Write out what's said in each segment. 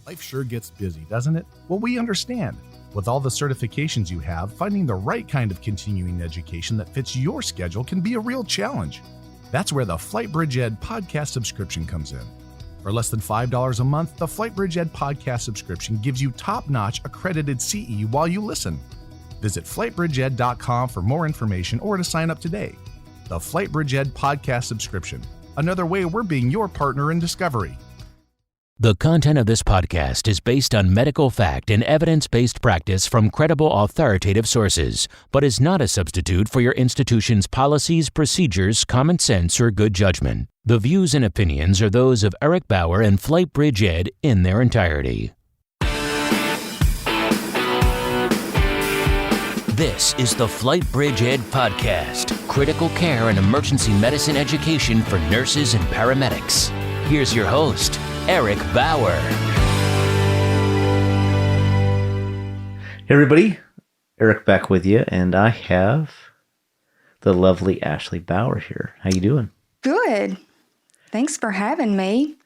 Life sure gets busy, doesn't it? Well, we understand. With all the certifications you have, finding the right kind of continuing education that fits your schedule can be a real challenge. That's where the FlightBridgeED Podcast subscription comes in. For less than $5 a month, the FlightBridgeED Podcast subscription gives you top-notch accredited CE while you listen. Visit FlightBridgeED.com for more information or to sign up today. The FlightBridgeED Podcast subscription. Another way we're being your partner in discovery. The content of this podcast is based on medical fact and evidence-based practice from credible authoritative sources, but is not a substitute for your institution's policies, procedures, common sense, or good judgment. The views and opinions are those of Eric Bauer and FlightBridgeED in their entirety. This is the FlightBridgeED Podcast, critical care and emergency medicine education for nurses and paramedics. Here's your host, Eric Bauer. Hey everybody, Eric back with you, and I have the lovely Ashley Bauer here. How you doing? Good. Thanks for having me.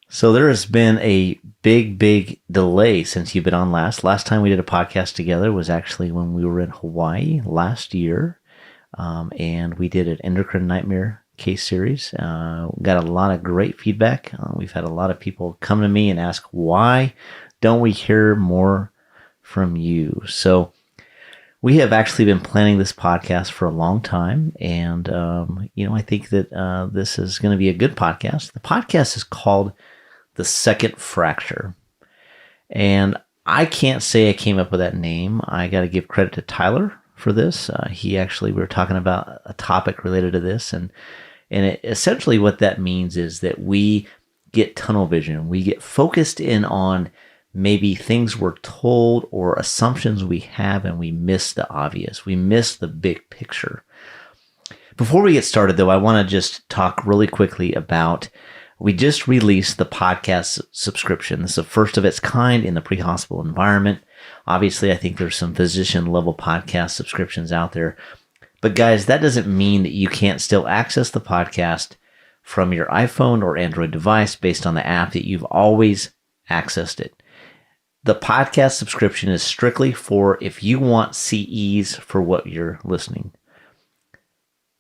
So there has been a big delay since you've been on last. Last time we did a podcast together was actually when we were in Hawaii last year, and we did an endocrine nightmare case series. Got a lot of great feedback. We've had a lot of people come to me and ask, why don't we hear more from you? So we have actually been planning this podcast for a long time, and I think that this is going to be a good podcast. The podcast is called The Second Fracture, and I can't say I came up with that name. I got to give credit to Tyler for this. We were talking about a topic related to this, and essentially what that means is that we get tunnel vision. We get focused in on maybe things we're told or assumptions we have, and we miss the obvious. We miss the big picture. Before we get started, though, I want to just talk really quickly about, we just released the podcast subscription. This is the first of its kind in the pre-hospital environment. Obviously, I think there's some physician-level podcast subscriptions out there. But guys, that doesn't mean that you can't still access the podcast from your iPhone or Android device based on the app that you've always accessed it. The podcast subscription is strictly for if you want CEs for what you're listening.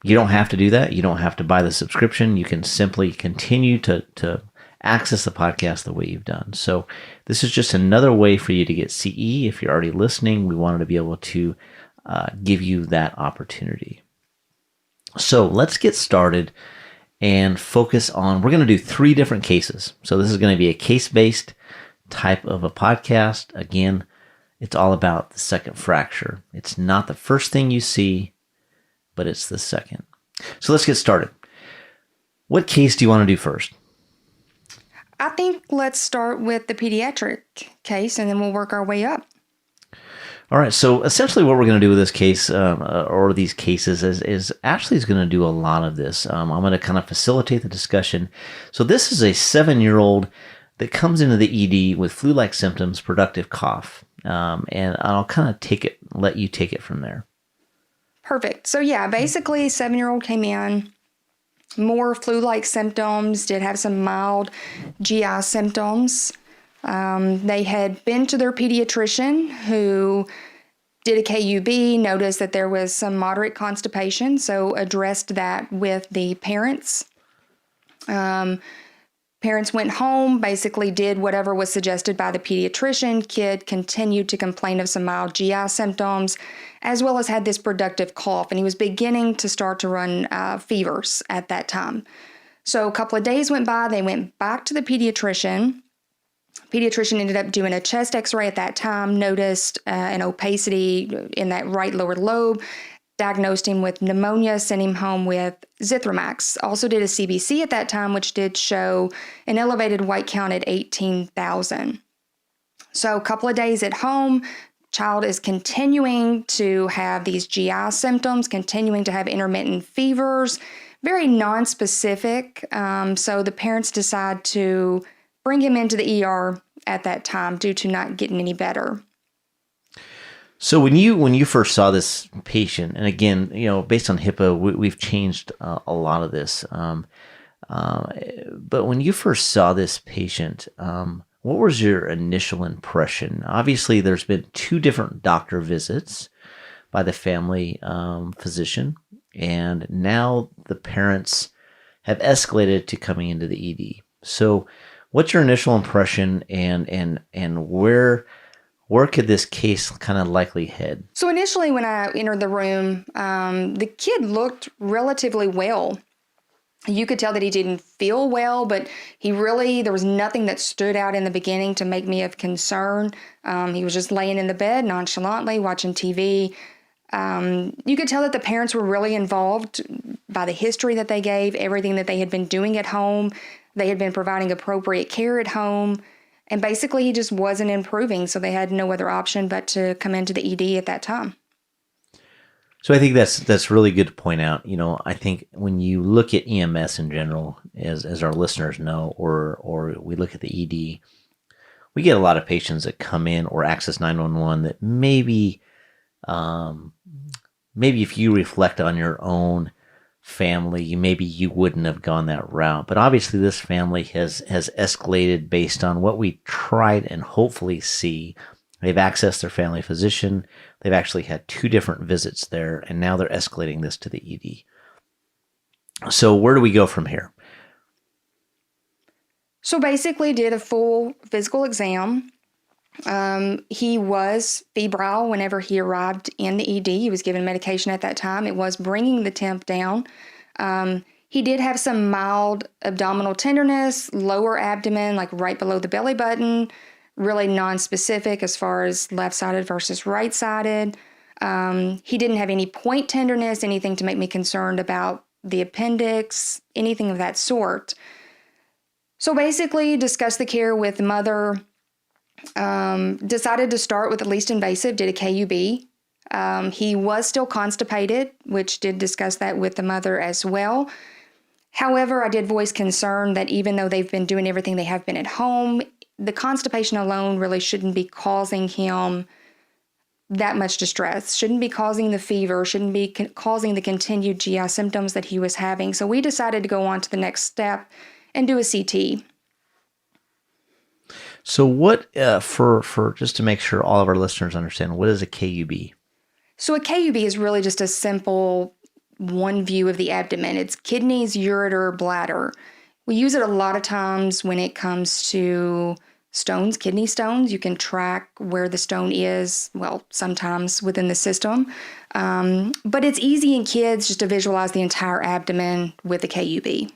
You don't have to do that. You don't have to buy the subscription. You can simply continue to access the podcast the way you've done. So this is just another way for you to get CE. If you're already listening, we wanted to be able to give you that opportunity. So let's get started and focus on, we're going to do 3 different cases. So this is going to be a case-based type of a podcast. Again, it's all about the second fracture. It's not the first thing you see, but it's the second. So let's get started. What case do you want to do first? I think let's start with the pediatric case, and then we'll work our way up. All right, so essentially what we're going to do with this case, or these cases, is Ashley's going to do a lot of this. I'm going to kind of facilitate the discussion. So this is a 7-year-old that comes into the ED with flu-like symptoms, productive cough, and I'll kind of let you take it from there. Perfect. So yeah, basically 7-year-old came in, more flu-like symptoms, did have some mild GI symptoms. They had been to their pediatrician who did a KUB, noticed that there was some moderate constipation, so addressed that with the parents. Parents went home, basically did whatever was suggested by the pediatrician. Kid continued to complain of some mild GI symptoms, as well as had this productive cough, and he was beginning to start to run fevers at that time. So a couple of days went by, they went back to the pediatrician. Pediatrician ended up doing a chest x-ray at that time, noticed an opacity in that right lower lobe, diagnosed him with pneumonia, sent him home with Zithromax. Also did a CBC at that time, which did show an elevated white count at 18,000. So a couple of days at home, child is continuing to have these GI symptoms, continuing to have intermittent fevers, very nonspecific. So the parents decide to bring him into the ER at that time due to not getting any better. So when you first saw this patient, and again, based on HIPAA, we've changed a lot of this. But when you first saw this patient, what was your initial impression? Obviously, there's been 2 different doctor visits by the family physician, and now the parents have escalated to coming into the ED. So what's your initial impression, and where could this case kind of likely head? So initially when I entered the room, the kid looked relatively well. You could tell that he didn't feel well, but there was nothing that stood out in the beginning to make me of concern. He was just laying in the bed nonchalantly, watching TV. You could tell that the parents were really involved by the history that they gave, everything that they had been doing at home. They had been providing appropriate care at home. And basically, he just wasn't improving, so they had no other option but to come into the ED at that time. So I think that's really good to point out. I think when you look at EMS in general, as our listeners know, or we look at the ED, we get a lot of patients that come in or access 911 that maybe if you reflect on your own family, maybe you wouldn't have gone that route. But obviously this family has escalated based on what we tried and hopefully see. They've accessed their family physician. They've actually had 2 different visits there, and now they're escalating this to the ED. So where do we go from here? So basically did a full physical exam. He was febrile whenever he arrived in the ED. He was given medication at that time. It was bringing the temp down. He did have some mild abdominal tenderness, lower abdomen, like right below the belly button, really non-specific as far as left-sided versus right-sided. He didn't have any point tenderness, anything to make me concerned about the appendix, anything of that sort. So basically discussed the care with the mother, decided to start with the least invasive, did a KUB. He was still constipated, which did discuss that with the mother as well. However, I did voice concern that even though they've been doing everything they have been at home, the constipation alone really shouldn't be causing him that much distress, shouldn't be causing the fever, shouldn't be causing the continued GI symptoms that he was having. So we decided to go on to the next step and do a CT. So what, for just to make sure all of our listeners understand, what is a KUB? So a KUB is really just a simple one view of the abdomen. It's kidneys, ureter, bladder. We use it a lot of times when it comes to stones, kidney stones. You can track where the stone is, well, sometimes within the system. But it's easy in kids just to visualize the entire abdomen with a KUB.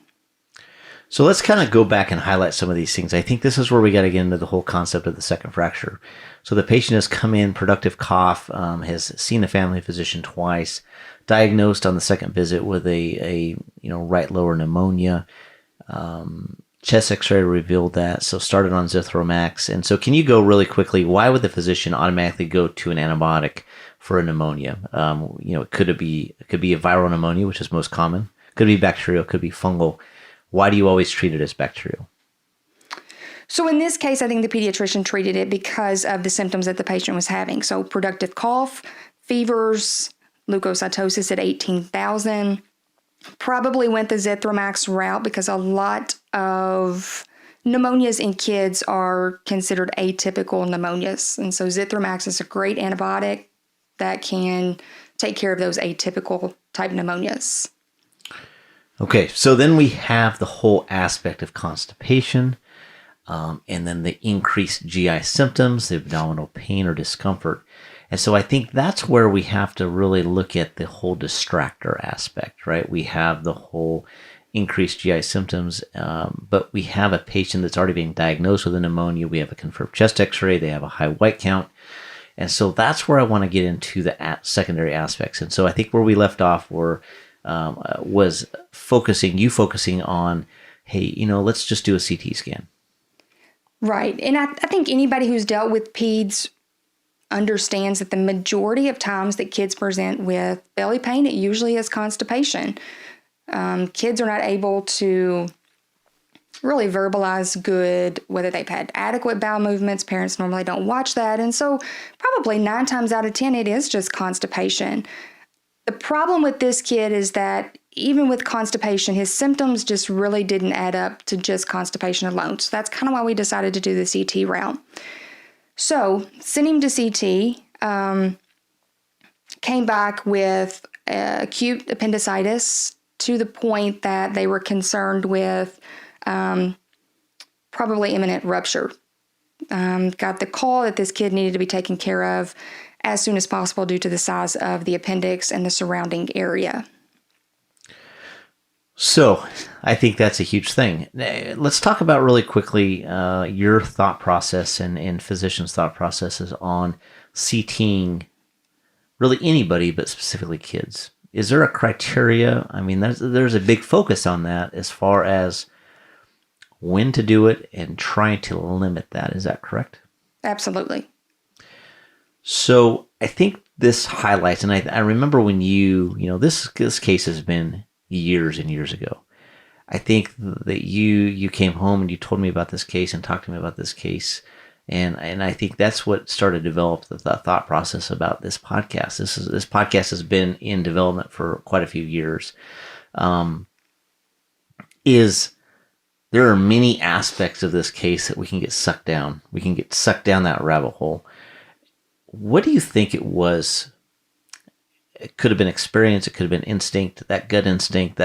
So let's kind of go back and highlight some of these things. I think this is where we got to get into the whole concept of the second fracture. So the patient has come in, productive cough, has seen a family physician twice, diagnosed on the second visit with a right lower pneumonia. Chest x-ray revealed that, so started on Zithromax. And so can you go really quickly, why would the physician automatically go to an antibiotic for a pneumonia? It could be a viral pneumonia, which is most common. Could be bacterial, could be fungal. Why do you always treat it as bacterial? So in this case, I think the pediatrician treated it because of the symptoms that the patient was having. So productive cough, fevers, leukocytosis at 18,000. Probably went the Zithromax route because a lot of pneumonias in kids are considered atypical pneumonias. And so Zithromax is a great antibiotic that can take care of those atypical type pneumonias. Okay, so then we have the whole aspect of constipation, and then the increased GI symptoms, the abdominal pain or discomfort. And so I think that's where we have to really look at the whole distractor aspect, right? We have the whole increased GI symptoms, but we have a patient that's already being diagnosed with a pneumonia. We have a confirmed chest x-ray. They have a high white count. And so that's where I want to get into the secondary aspects. And so I think where we left off was focusing on, hey, let's just do a CT scan. Right. And I think anybody who's dealt with peds understands that the majority of times that kids present with belly pain, it usually is constipation. Kids are not able to really verbalize good whether they've had adequate bowel movements. Parents normally don't watch that. And so probably 9 times out of 10, it is just constipation. The problem with this kid is that even with constipation, his symptoms just really didn't add up to just constipation alone. So that's kind of why we decided to do the CT route. So sent him to CT, came back with acute appendicitis to the point that they were concerned with probably imminent rupture. Got the call that this kid needed to be taken care of as soon as possible due to the size of the appendix and the surrounding area. So I think that's a huge thing. Let's talk about really quickly your thought process and physicians' thought processes on CTing really anybody, but specifically kids. Is there a criteria? I mean, there's a big focus on that as far as when to do it and trying to limit that. Is that correct? Absolutely. So I think this highlights, and I remember when this case has been years and years ago. I think that you came home and you told me about this case and talked to me about this case. And I think that's what started to develop the thought process about this podcast. This podcast has been in development for quite a few years. There are many aspects of this case that we can get sucked down. We can get sucked down that rabbit hole. What do you think it was? It could have been experience. It could have been instinct, that gut instinct.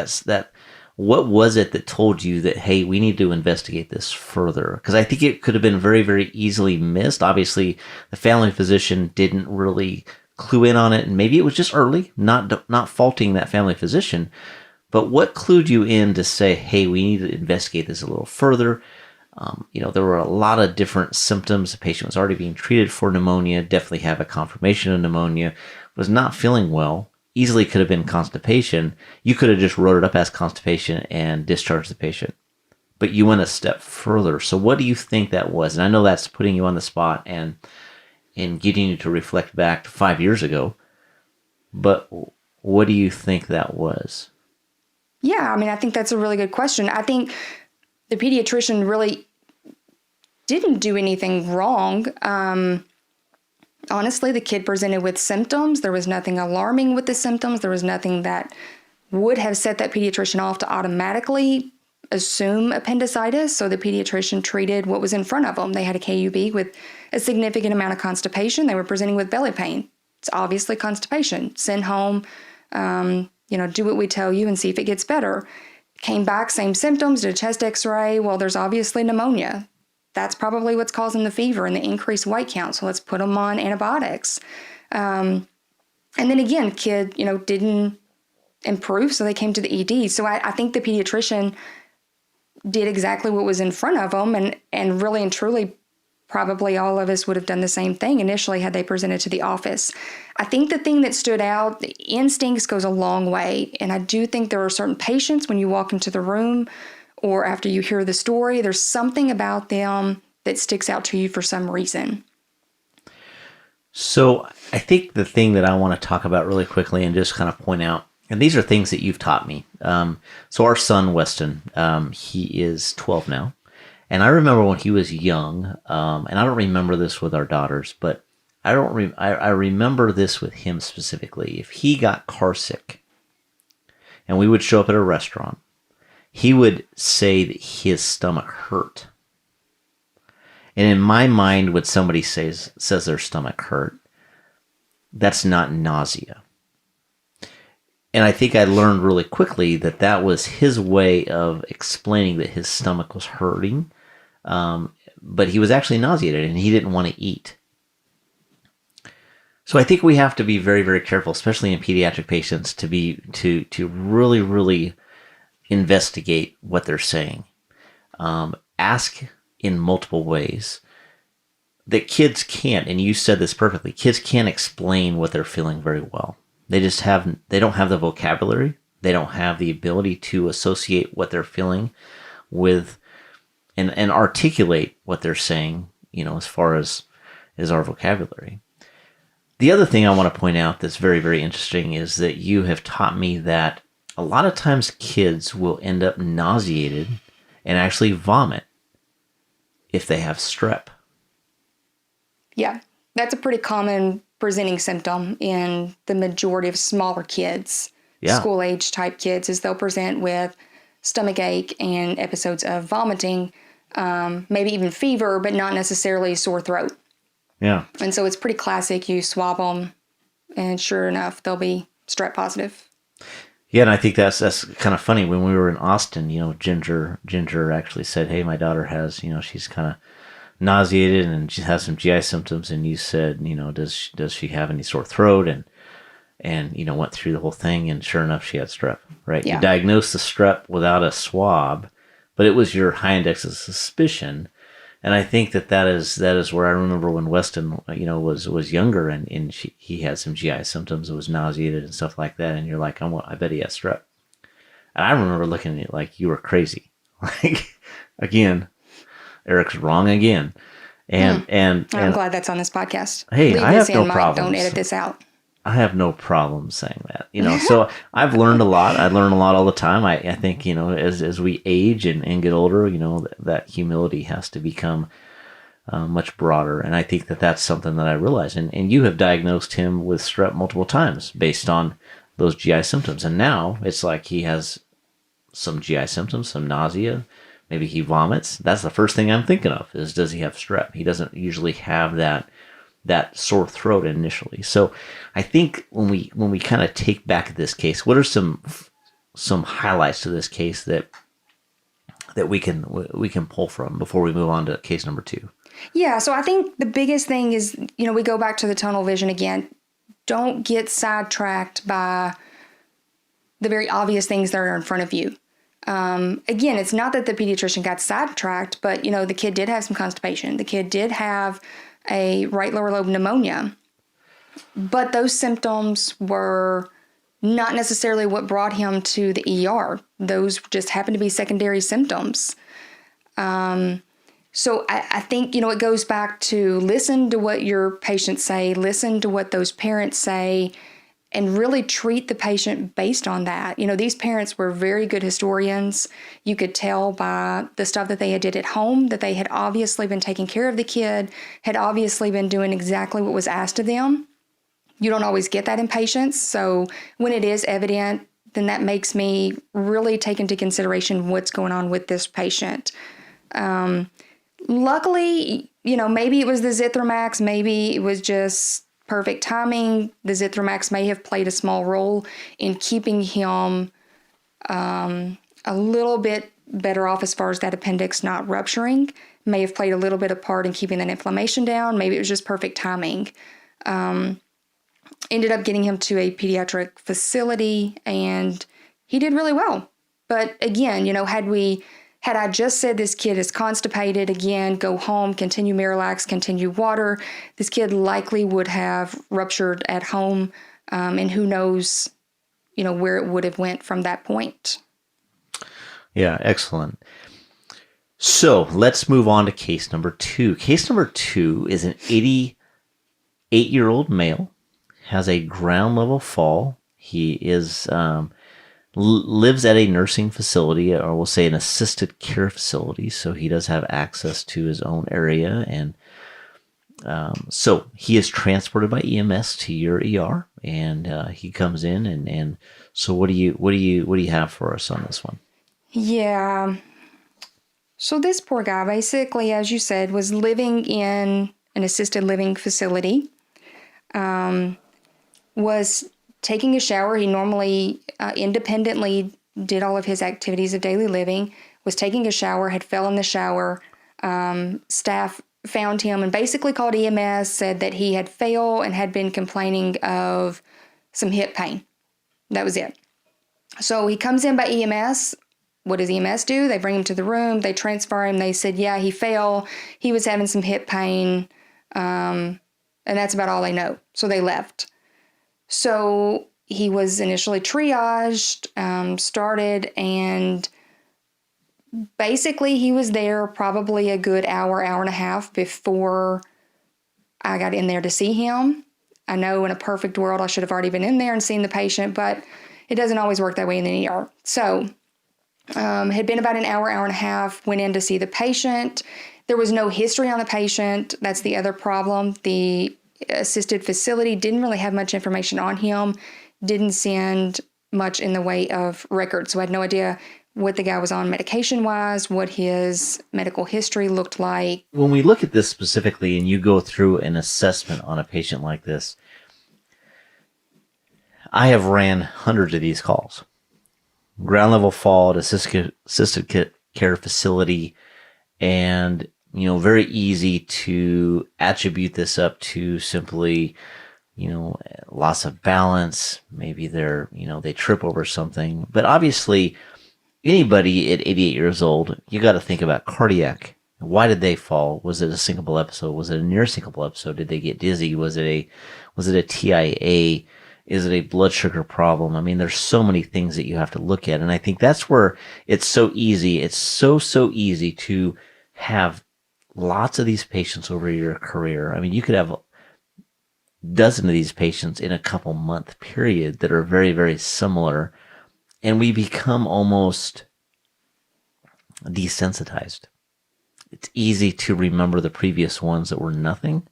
What was it that told you that, hey, we need to investigate this further? Because I think it could have been very, very easily missed. Obviously, the family physician didn't really clue in on it, and maybe it was just early, not faulting that family physician. But what clued you in to say, hey, we need to investigate this a little further? There were a lot of different symptoms. The patient was already being treated for pneumonia, definitely have a confirmation of pneumonia, was not feeling well, easily could have been constipation. You could have just wrote it up as constipation and discharged the patient. But you went a step further. So what do you think that was? And I know that's putting you on the spot and getting you to reflect back to 5 years ago. But what do you think that was? Yeah, I think that's a really good question. I think the pediatrician really didn't do anything wrong. Honestly, the kid presented with symptoms. There was nothing alarming with the symptoms. There was nothing that would have set that pediatrician off to automatically assume appendicitis. So the pediatrician treated what was in front of them. They had a KUB with a significant amount of constipation. They were presenting with belly pain. It's obviously constipation. Send home, do what we tell you and see if it gets better. Came back, same symptoms, did a chest x-ray. Well, there's obviously pneumonia. That's probably what's causing the fever and the increased white count. So let's put them on antibiotics. And then again, kid, didn't improve. So they came to the ED. So I think the pediatrician did exactly what was in front of them. And really and truly, probably all of us would have done the same thing initially had they presented to the office. I think the thing that stood out, the instincts goes a long way. And I do think there are certain patients when you walk into the room or after you hear the story, there's something about them that sticks out to you for some reason. So I think the thing that I want to talk about really quickly and just kind of point out, and these are things that you've taught me. So our son, Weston, he is 12 now. And I remember when he was young, and I don't remember this with our daughters, but I remember this with him specifically. If he got car sick and we would show up at a restaurant, he would say that his stomach hurt. And in my mind, when somebody says their stomach hurt, that's not nausea. And I think I learned really quickly that was his way of explaining that his stomach was hurting, but he was actually nauseated and he didn't want to eat. So I think we have to be very, very careful, especially in pediatric patients, to really, really investigate what they're saying. Ask in multiple ways. That kids can't, and you said this perfectly, kids can't explain what they're feeling very well. They don't have the vocabulary. They don't have the ability to associate what they're feeling with and articulate what they're saying, as far as our vocabulary. The other thing I want to point out that's very, very interesting is that you have taught me that a lot of times kids will end up nauseated and actually vomit if they have strep. Yeah, that's a pretty common presenting symptom in the majority of smaller kids. school age type kids is they'll present with stomach ache and episodes of vomiting, maybe even fever, but not necessarily sore throat. Yeah. And so it's pretty classic. You swab them, and sure enough, they'll be strep positive. Yeah, and I think that's kind of funny. When we were in Austin, Ginger actually said, "Hey, my daughter has, she's kind of nauseated and she has some GI symptoms." And you said, does she have any sore throat? And went through the whole thing, and sure enough, she had strep. Right? Yeah. You diagnosed the strep without a swab, but it was your high index of suspicion. And I think that is where I remember when Weston, was younger and he had some GI symptoms, was nauseated and stuff like that. And you're like, I bet he has strep. And I remember looking at you like you were crazy. Like, again, Eric's wrong again. And I'm glad that's on this podcast. Hey, Leave I this have no Mike. problems. Don't edit this out. I have no problem saying that, so I've learned a lot. I learn a lot all the time. I think, as we age and get older, that humility has to become much broader. And I think that's something that I realize. And you have diagnosed him with strep multiple times based on those GI symptoms. And now it's like he has some GI symptoms, some nausea. Maybe he vomits. That's the first thing I'm thinking of is, does he have strep? He doesn't usually have that sore throat initially. So I think when we kind of take back this case, what are some highlights to this case that we can pull from before we move on to case number 2? Yeah, so I think the biggest thing is, we go back to the tunnel vision again. Don't get sidetracked by the very obvious things that are in front of you. Again, it's not that the pediatrician got sidetracked, but, the kid did have some constipation. The kid did have a right lower lobe pneumonia. But those symptoms were not necessarily what brought him to the ER. Those just happened to be secondary symptoms. So I think, it goes back to listen to what your patients say, listen to what those parents say, and really treat the patient based on that. These parents were very good historians. You could tell by the stuff that they had did at home that they had obviously been taking care of the kid, had obviously been doing exactly what was asked of them. You don't always get that in patients. So when it is evident, then that makes me really take into consideration what's going on with this patient. Luckily, maybe it was the Zithromax, maybe it was just perfect timing. The Zithromax may have played a small role in keeping him a little bit better off as far as that appendix not rupturing. May have played a little bit of part in keeping that inflammation down. Maybe it was just perfect timing. Ended up getting him to a pediatric facility, and he did really well. But again, had I just said this kid is constipated, again, go home, continue Miralax, continue water, this kid likely would have ruptured at home, and who knows, where it would have went from that point. Yeah, excellent. So let's move on to case number 2. Case number 2 is an 88-year-old male, has a ground level fall. He is lives at a nursing facility, or we'll say an assisted care facility, so he does have access to his own area, and so he is transported by EMS to your ER, and he comes in, and so what do you have for us on this one? Yeah. So this poor guy, basically, as you said, was living in an assisted living facility, was taking a shower. He normally independently did all of his activities of daily living, was taking a shower, had fell in the shower. Staff found him and basically called EMS, said that he had fell and had been complaining of some hip pain. That was it. So he comes in by EMS. What does EMS do? They bring him to the room. They transfer him. They said, yeah, he fell. He was having some hip pain. And that's about all they know. So they left. So he was initially triaged, started, and basically he was there probably a good hour and a half before I got in there to see him. I know in a perfect world I should have already been in there and seen the patient, but it doesn't always work that way in the ER. So had been about an hour and a half, went in to see the patient. There was no history on the patient. That's the other problem. The assisted facility didn't really have much information on him, didn't send much in the way of records. So I had no idea what the guy was on medication-wise, what his medical history looked like. When we look at this specifically and you go through an assessment on a patient like this, I have ran hundreds of these calls. Ground level fall at assisted care facility, and very easy to attribute this up to simply loss of balance. Maybe they trip over something. But obviously, anybody at 88 years old, you got to think about cardiac. Why did they fall? Was it a syncopal episode? Was it a near syncopal episode? Did they get dizzy? Was it a TIA? Is it a blood sugar problem? I mean, there's so many things that you have to look at. And I think that's where it's so easy. It's so easy to have lots of these patients over your career. I mean, you could have a dozen of these patients in a couple month period that are very, very similar. And we become almost desensitized. It's easy to remember the previous ones that were nothing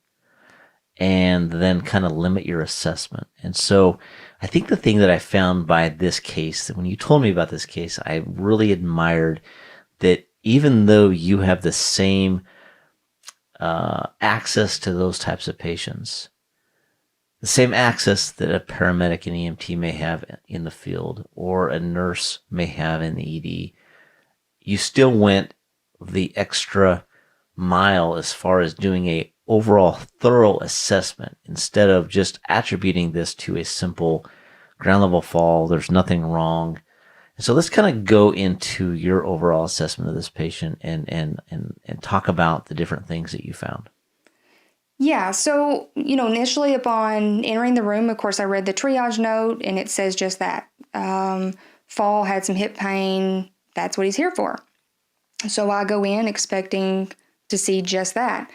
and then kind of limit your assessment. And so I think the thing that I found by this case, that when you told me about this case, I really admired that even though you have the same access to those types of patients, the same access that a paramedic and EMT may have in the field or a nurse may have in the ED, you still went the extra mile as far as doing a overall thorough assessment instead of just attributing this to a simple ground level fall. There's nothing wrong. So let's kind of go into your overall assessment of this patient and talk about the different things that you found. Yeah, so, initially upon entering the room, of course, I read the triage note, and it says just that. Fall, had some hip pain, that's what he's here for. So I go in expecting to see just that.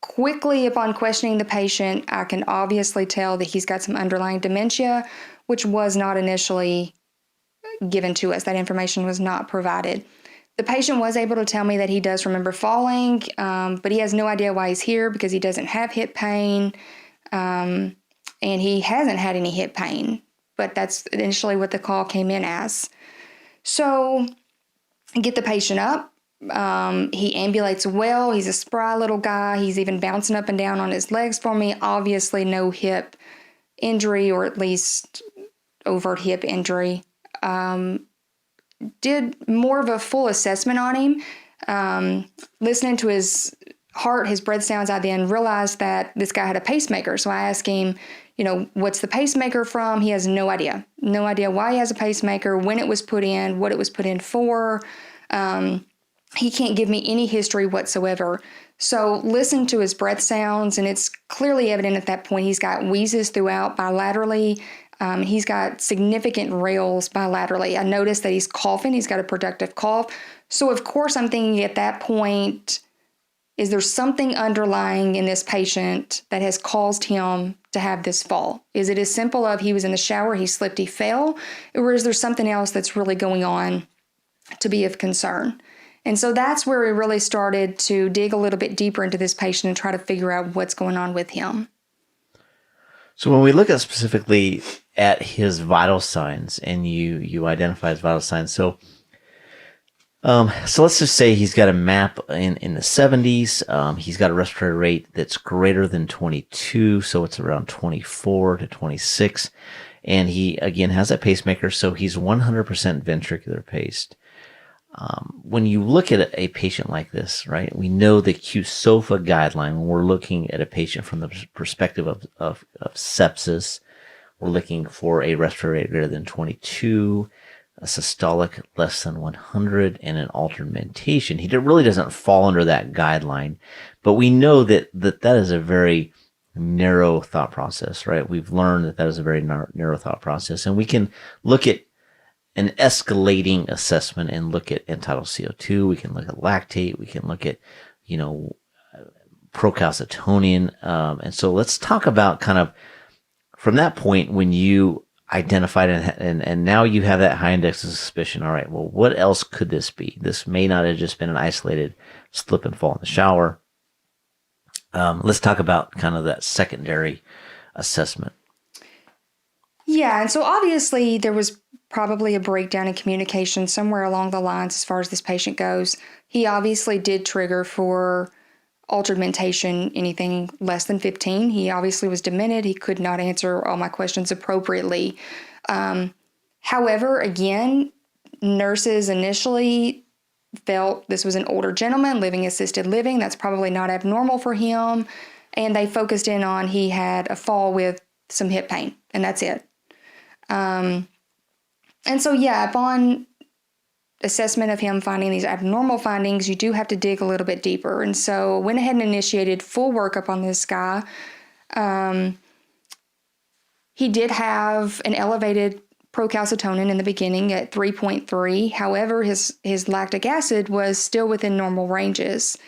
Quickly upon questioning the patient, I can obviously tell that he's got some underlying dementia, which was not initially given to us. That information was not provided. The patient was able to tell me that he does remember falling, but he has no idea why he's here because he doesn't have hip pain, and he hasn't had any hip pain, but that's initially what the call came in as. So I get the patient up. He ambulates well. He's a spry little guy. He's even bouncing up and down on his legs for me. Obviously no hip injury, or at least overt hip injury. Did more of a full assessment on him. Listening to his heart, his breath sounds, I then realized that this guy had a pacemaker. So I asked him, what's the pacemaker from? He has no idea. No idea why he has a pacemaker, when it was put in, what it was put in for. He can't give me any history whatsoever. So listen to his breath sounds, and it's clearly evident at that point he's got wheezes throughout bilaterally. He's got significant rails bilaterally. I noticed that he's coughing. He's got a productive cough. So, of course, I'm thinking at that point, is there something underlying in this patient that has caused him to have this fall? Is it as simple of he was in the shower, he slipped, he fell? Or is there something else that's really going on to be of concern? And so that's where we really started to dig a little bit deeper into this patient and try to figure out what's going on with him. So when we look at specifically at his vital signs, and you identify his vital signs, so let's just say he's got a MAP in the 70s. He's got a respiratory rate that's greater than 22, so it's around 24 to 26. And he, again, has a pacemaker, so he's 100% ventricular paced. When you look at a patient like this, right, we know the QSOFA guideline when we're looking at a patient from the perspective of sepsis. We're looking for a respiratory rate greater than 22, a systolic less than 100, and an altered mentation. He really doesn't fall under that guideline, but we know that is a very narrow thought process, right? We've learned that is a very narrow thought process, and we can look at an escalating assessment and look at end-tidal CO2. We can look at lactate. We can look at, procalcitonin. And so let's talk about kind of from that point when you identified and now you have that high index of suspicion. All right, well, what else could this be? This may not have just been an isolated slip and fall in the shower. Let's talk about kind of that secondary assessment. Yeah, and so obviously there was probably a breakdown in communication somewhere along the lines as far as this patient goes. He obviously did trigger for altered mentation, anything less than 15. He obviously was demented. He could not answer all my questions appropriately. However, again, nurses initially felt this was an older gentleman living assisted living. That's probably not abnormal for him. And they focused in on he had a fall with some hip pain, and that's it. And so, yeah, upon assessment of him finding these abnormal findings, you do have to dig a little bit deeper. And so went ahead and initiated full workup on this guy. He did have an elevated procalcitonin in the beginning at 3.3. However, his lactic acid was still within normal ranges.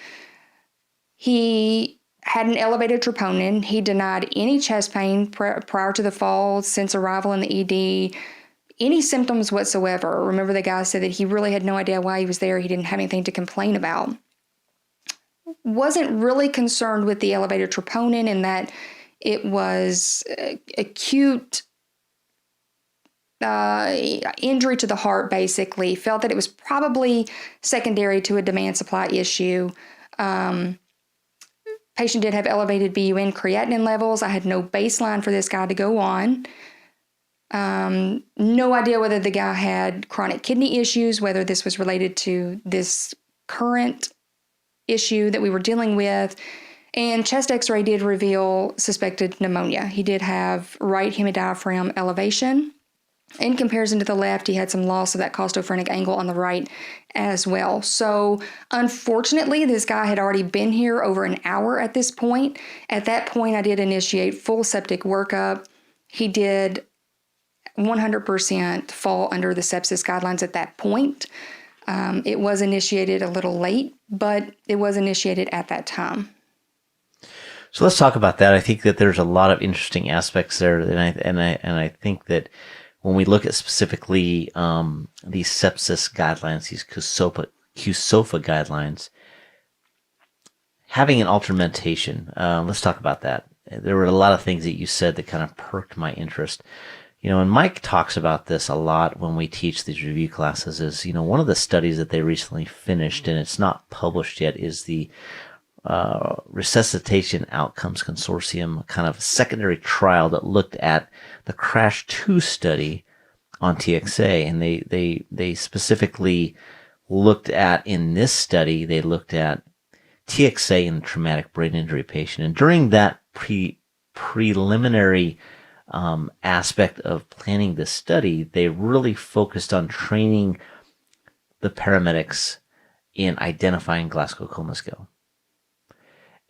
He had an elevated troponin. He denied any chest pain prior to the fall, since arrival in the ED, any symptoms whatsoever. Remember, the guy said that he really had no idea why he was there. He didn't have anything to complain about. Wasn't really concerned with the elevated troponin in that it was acute injury to the heart, basically. Felt that it was probably secondary to a demand supply issue. Patient did have elevated BUN creatinine levels. I had no baseline for this guy to go on. No idea whether the guy had chronic kidney issues, whether this was related to this current issue that we were dealing with. And chest x-ray did reveal suspected pneumonia. He did have right hemidiaphragm elevation. In comparison to the left, he had some loss of that costophrenic angle on the right as well. So unfortunately, this guy had already been here over an hour at this point. At that point, I did initiate full septic workup. He did 100% fall under the sepsis guidelines at that point. It was initiated a little late, but it was initiated at that time. So let's talk about that. I think that there's a lot of interesting aspects there, and I think that when we look at specifically these sepsis guidelines, these CUSOFA guidelines, having an altered mentation, let's talk about that. There were a lot of things that you said that kind of perked my interest. And Mike talks about this a lot when we teach these review classes is, one of the studies that they recently finished, and it's not published yet, is the Resuscitation Outcomes Consortium kind of secondary trial that looked at the CRASH 2 study on TXA. And they specifically looked at, in this study, they looked at TXA in a traumatic brain injury patient. And during that preliminary aspect of planning this study, they really focused on training the paramedics in identifying Glasgow Coma Scale.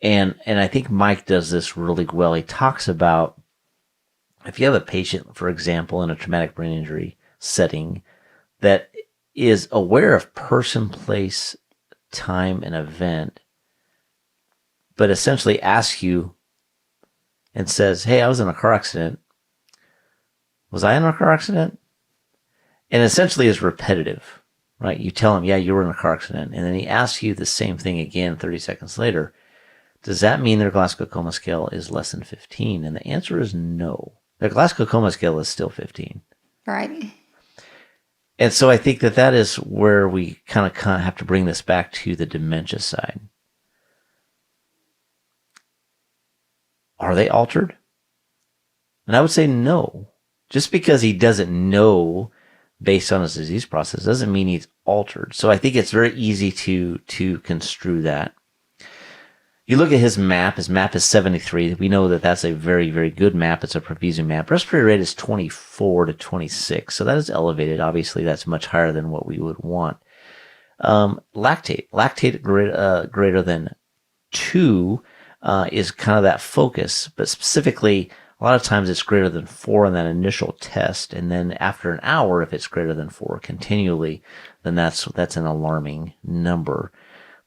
And I think Mike does this really well. He talks about if you have a patient, for example, in a traumatic brain injury setting that is aware of person, place, time, and event, but essentially asks you and says, hey, I was in a car accident. Was I in a car accident? And essentially is repetitive, right? You tell him, yeah, you were in a car accident. And then he asks you the same thing again 30 seconds later. Does that mean their Glasgow Coma Scale is less than 15? And the answer is no. Their Glasgow Coma Scale is still 15. Right. And so I think that is where we kind of have to bring this back to the dementia side. Are they altered? And I would say no. Just because he doesn't know based on his disease process doesn't mean he's altered. So I think it's very easy to construe that. You look at his map is 73. We know that that's a very, very good map. It's a Proviso map. Respiratory rate is 24 to 26. So that is elevated. Obviously, that's much higher than what we would want. Lactate greater than 2 is kind of that focus. But specifically, a lot of times it's greater than 4 in that initial test. And then after an hour, if it's greater than 4 continually, then that's an alarming number.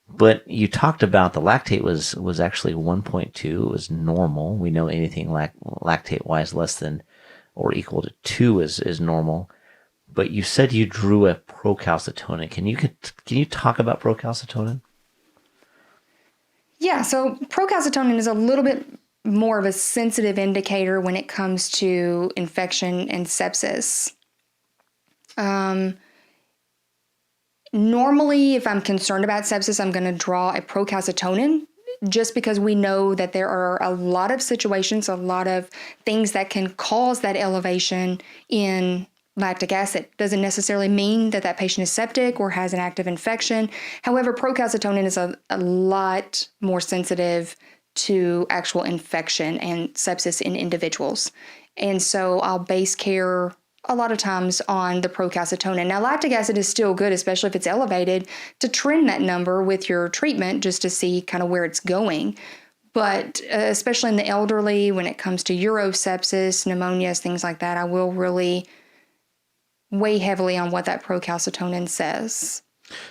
But you talked about the lactate was actually 1.2. It was normal. We know anything lactate-wise less than or equal to 2 is normal. But you said you drew a procalcitonin. Can you talk about procalcitonin? Yeah, so procalcitonin is a little bit more of a sensitive indicator when it comes to infection and sepsis. Normally, if I'm concerned about sepsis, I'm going to draw a procalcitonin, just because we know that there are a lot of situations, a lot of things that can cause that elevation in lactic acid. Doesn't necessarily mean that that patient is septic or has an active infection. However, procalcitonin is a lot more sensitive to actual infection and sepsis in individuals. And so I'll base care a lot of times on the procalcitonin. Now, lactic acid is still good, especially if it's elevated, to trend that number with your treatment just to see kind of where it's going. But especially in the elderly, when it comes to urosepsis, pneumonias, things like that, I will really weigh heavily on what that procalcitonin says.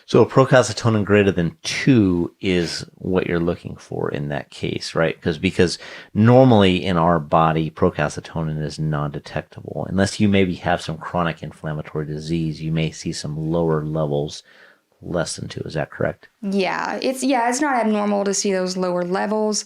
So a procalcitonin greater than 2 is what you're looking for in that case, right? Because normally in our body, procalcitonin is non-detectable. Unless you maybe have some chronic inflammatory disease, you may see some lower levels, less than 2. Is that correct? Yeah, it's not abnormal to see those lower levels,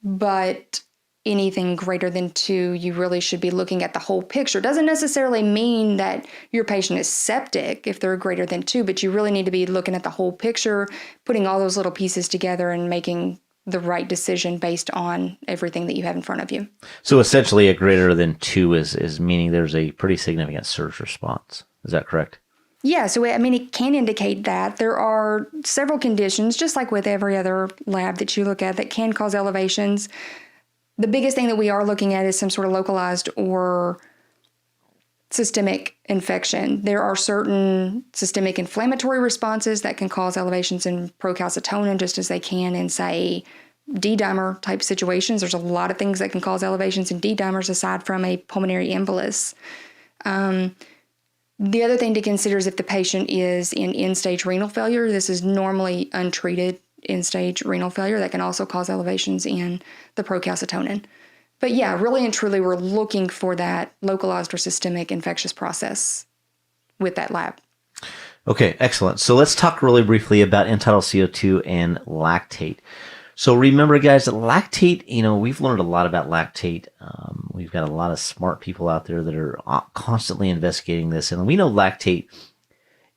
but anything greater than 2, you really should be looking at the whole picture. Doesn't necessarily mean that your patient is septic if they're greater than 2, but you really need to be looking at the whole picture, putting all those little pieces together and making the right decision based on everything that you have in front of you. So essentially a greater than 2 is meaning there's a pretty significant surge response. Is that correct? Yeah, so it can indicate that. There are several conditions, just like with every other lab that you look at, that can cause elevations. The biggest thing that we are looking at is some sort of localized or systemic infection. There are certain systemic inflammatory responses that can cause elevations in procalcitonin, just as they can in, say, D-dimer type situations. There's a lot of things that can cause elevations in D-dimers aside from a pulmonary embolus. The other thing to consider is if the patient is in end-stage renal failure. This is normally untreated end-stage renal failure that can also cause elevations in the procalcitonin. But yeah, really and truly, we're looking for that localized or systemic infectious process with that lab. Okay, excellent. So let's talk really briefly about end-tidal CO2 and lactate. So remember, guys, that lactate, we've learned a lot about lactate. We've got a lot of smart people out there that are constantly investigating this. And we know lactate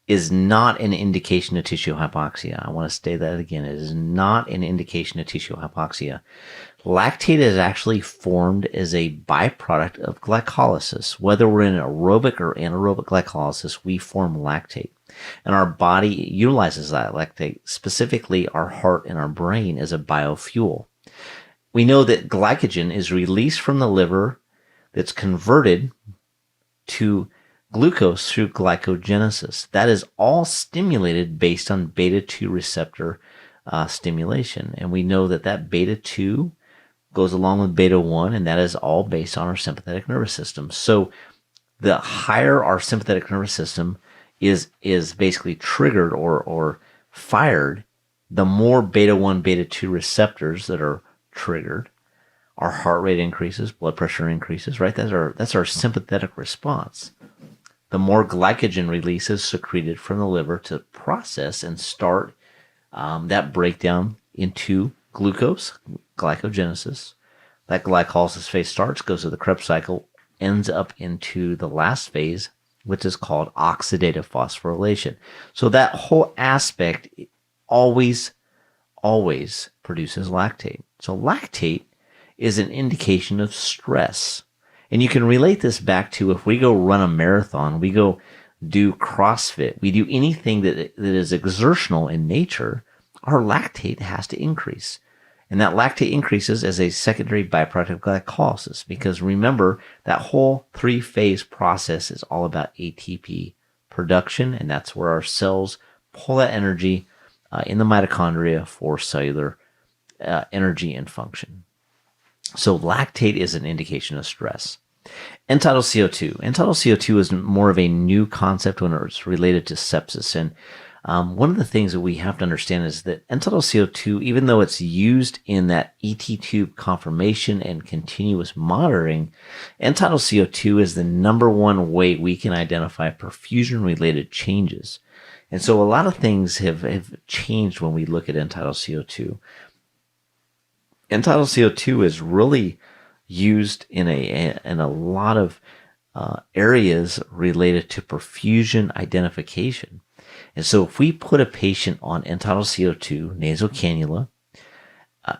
is not an indication of tissue hypoxia. I want to state that again. It is not an indication of tissue hypoxia. Lactate is actually formed as a byproduct of glycolysis. Whether we're in aerobic or anaerobic glycolysis, we form lactate. And our body utilizes that lactate, specifically our heart and our brain, as a biofuel. We know that glycogen is released from the liver that's converted to glucose through glycogenesis. That is all stimulated based on beta-2 receptor stimulation. And we know that beta-2 goes along with beta-1, and that is all based on our sympathetic nervous system. So the higher our sympathetic nervous system is basically triggered or fired, the more beta-1, beta-2 receptors that are triggered, our heart rate increases, blood pressure increases, right? That's our sympathetic response. The more glycogen release is secreted from the liver to process and start that breakdown into glucose, glycogenesis. That glycolysis phase starts, goes through the Krebs cycle, ends up into the last phase, which is called oxidative phosphorylation. So that whole aspect always produces lactate. So lactate is an indication of stress. And you can relate this back to if we go run a marathon, we go do CrossFit, we do anything that is exertional in nature, our lactate has to increase. And that lactate increases as a secondary byproduct of glycolysis, because remember, that whole 3-phase process is all about ATP production, and that's where our cells pull that energy in the mitochondria for cellular energy and function. So lactate is an indication of stress. End-tidal CO2. End-tidal CO2 is more of a new concept when it's related to sepsis. And one of the things that we have to understand is that end-tidal CO2, even though it's used in that ET tube confirmation and continuous monitoring, end-tidal CO2 is the number one way we can identify perfusion-related changes. And so a lot of things have changed when we look at end-tidal CO2. End-tidal CO2 is really used in a lot of areas related to perfusion identification. And so if we put a patient on end-tidal CO2 nasal cannula,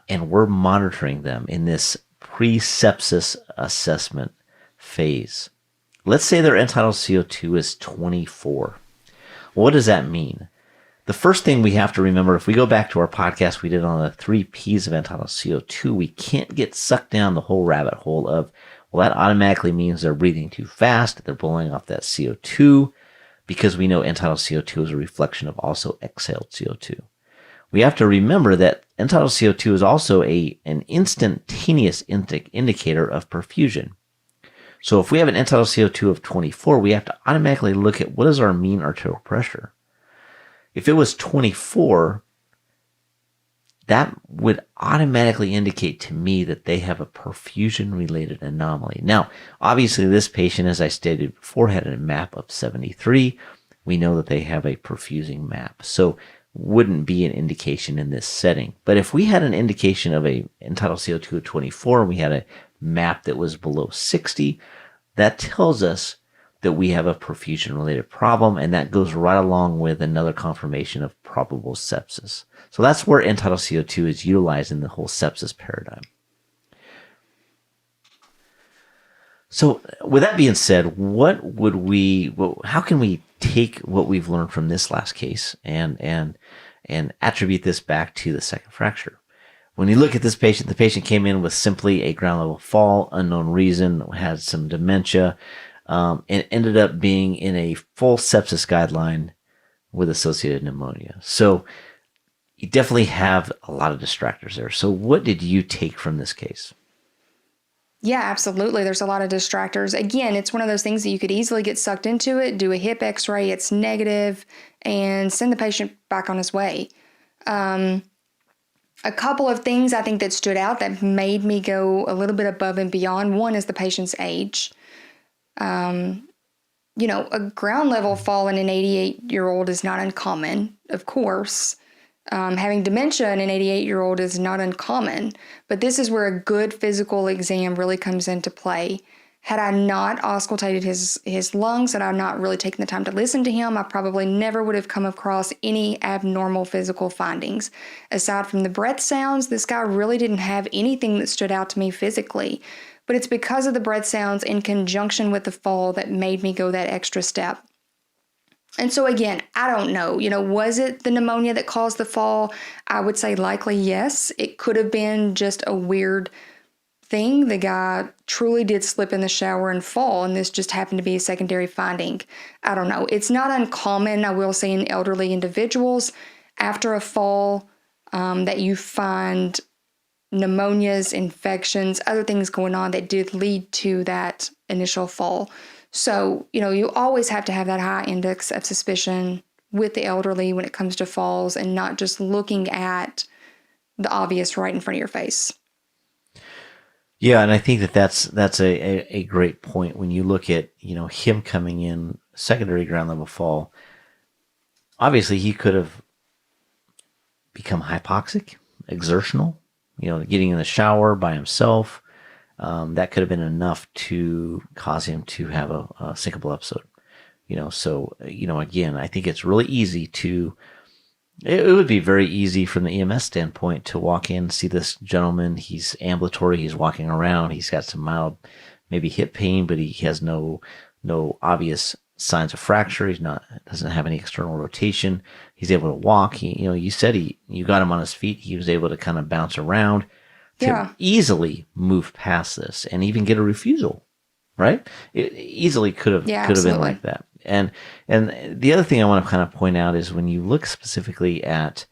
and we're monitoring them in this pre-sepsis assessment phase, let's say their end-tidal CO2 is 24. What does that mean? The first thing we have to remember, if we go back to our podcast we did on the 3 Ps of end-tidal CO2, we can't get sucked down the whole rabbit hole of, well, that automatically means they're breathing too fast, they're blowing off that CO2, because we know end-tidal CO2 is a reflection of also exhaled CO2. We have to remember that end-tidal CO2 is also an instantaneous indicator of perfusion. So if we have an end-tidal CO2 of 24, we have to automatically look at what is our mean arterial pressure. If it was 24, that would automatically indicate to me that they have a perfusion-related anomaly. Now, obviously, this patient, as I stated before, had a MAP of 73. We know that they have a perfusing MAP, so wouldn't be an indication in this setting. But if we had an indication of a end-tidal CO2 of 24 and we had a MAP that was below 60, that tells us that we have a perfusion-related problem, and that goes right along with another confirmation of probable sepsis. So that's where end-tidal CO2 is utilized in the whole sepsis paradigm. So with that being said, how can we take what we've learned from this last case and attribute this back to the second fracture? When you look at this patient, the patient came in with simply a ground level fall, unknown reason, had some dementia, and ended up being in a full sepsis guideline with associated pneumonia. So you definitely have a lot of distractors there. So what did you take from this case? Yeah, absolutely. There's a lot of distractors. Again, it's one of those things that you could easily get sucked into it, do a hip x-ray, it's negative, and send the patient back on his way. A couple of things I think that stood out that made me go a little bit above and beyond. One is the patient's age. A ground level fall in an 88-year-old is not uncommon, of course. Having dementia in an 88-year-old is not uncommon, but this is where a good physical exam really comes into play. Had I not auscultated his lungs, had I not really taken the time to listen to him, I probably never would have come across any abnormal physical findings. Aside from the breath sounds, this guy really didn't have anything that stood out to me physically. But it's because of the breath sounds in conjunction with the fall that made me go that extra step. And so again, I don't know, was it the pneumonia that caused the fall? I would say likely yes. It could have been just a weird thing. The guy truly did slip in the shower and fall, and this just happened to be a secondary finding. I don't know. It's not uncommon, I will say, in elderly individuals after a fall that you find pneumonias, infections, other things going on that did lead to that initial fall. So, you always have to have that high index of suspicion with the elderly when it comes to falls and not just looking at the obvious right in front of your face. Yeah, and I think that's a great point when you look at, him coming in secondary ground level fall. Obviously, he could have become hypoxic, exertional, getting in the shower by himself. That could have been enough to cause him to have a syncopal episode. Again, I think it's really easy it would be very easy from the EMS standpoint to walk in, see this gentleman, he's ambulatory, he's walking around, he's got some mild, maybe hip pain, but he has no obvious signs of fracture. Doesn't have any external rotation. He's able to walk. You said you got him on his feet. He was able to kind of bounce around. To easily move past this and even get a refusal, right? It easily could have been like that. And the other thing I want to kind of point out is when you look specifically at